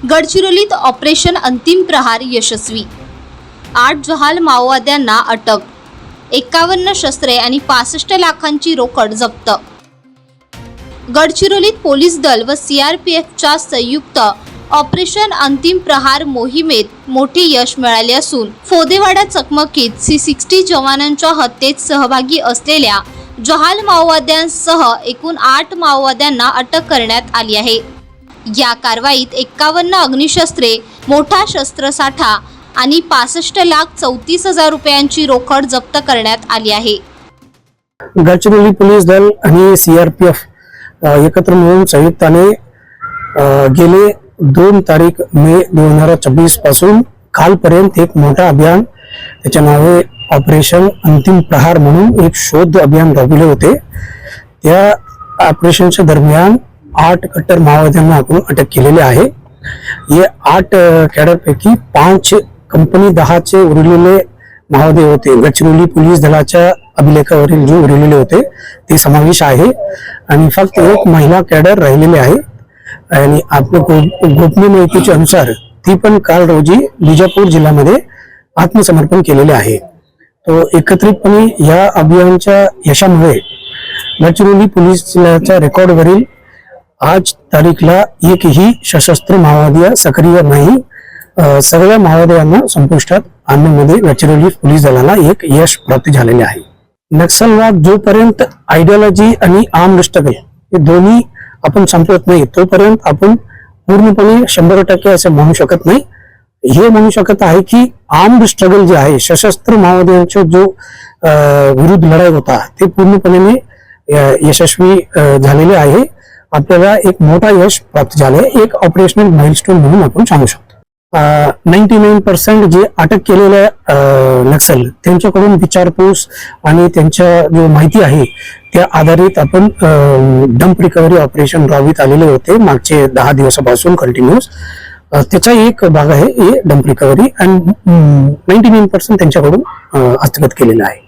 गडचिरोलीत ऑपरेशन अंतिम प्रहार यशस्वी। 8 जहाल माओवाद्यांना अटक, 51 शस्त्रे आणि 65 लाखांची रोकड जप्त। गडचिरोलीत पोलीस दल व CRPFच्या संयुक्त ऑपरेशन अंतिम प्रहार मोहिमेत मोठे यश मिळाले असून फोदेवाडा चकमकीत C60 जवानांच्या हत्येत सहभागी असलेल्या जहाल माओवाद्यांसह एकूण 8 माओवाद्यांना अटक करण्यात आली आहे। या कारवाईत 51 अग्निशस्त्रे, मोठा शस्त्रसाठा आणि 65,34,000 रुपयांची रोकड जप्त करण्यात आली आहे। गडचिरोली पोलीस दल आणि CRPF एकत्र मिळून संयुक्ताने गेले 2 तारीख मे 2024 पासून कालपर्यंत एक मोठा अभियान, त्याचे नावे ऑपरेशन अंतिम प्रहार म्हणून एक शोध अभियान राबविले होते। त्या ऑपरेशनच्या दरम्यान 8 कट्टर माओवाद्यांना आपण अटक केलेली आहे। ये 8 कॅडरपैकी 5 कंपनी 10चे उरलेले माओवादी होते, गडचिरोली पोलीस दलाच्या अभिलेखावरील जे उरलेले होते ते समावेश आहे आणि फक्त एक महिला कॅडर राहिलेले आहे। आणि आपल्या गोपनीय माहितीच्या अनुसार ती पण काल रोजी बिजापूर जिल्ह्यामध्ये आत्मसमर्पण केलेले आहे। तो एकत्रितपणे या अभियानाच्या यशामुळे गडचिरोली पोलीस दलाच्या रेकॉर्डवरील आज तारीखला एकही सशस्त्र माओवादी सक्रिय नाही। सगळ्या माओवाद्यांना संपुष्टात आणण्यामध्ये गडचिरोली पोलीस दलाला एक यश प्राप्त झालेले आहे। नक्षलवाद जोपर्यंत आयडियोलॉजी आणि आर्म्ड स्ट्रगल हे दोन्ही आपण संपवत नाही तोपर्यंत आपण पूर्णपणे 100% असे म्हणू शकत नाही। हे म्हणू शकत आहे की आर्म्ड स्ट्रगल जे आहे, सशस्त्र माओवाद्यांचा जो विरुद्ध लढाई होता ते पूर्णपणे यशस्वी झालेले आहे। आपल्याला एक मोठा यश प्राप्त झाले, एक ऑपरेशनल माइलस्टोन म्हणून आपण सांगू शकतो। 99% जे अटक केलेल्या नक्सल त्यांच्याकडून विचारपूस आणि त्यांच्या जो माहिती आहे त्या आधारित आपण डंप रिकव्हरी ऑपरेशन राबवित आलेले होते मागचे 10 दिवसापासून कंटिन्यूअस। त्याचा एक भाग आहे हे डंप रिकव्हरी आणि 99% त्यांच्याकडून हस्तगत केलेला आहे।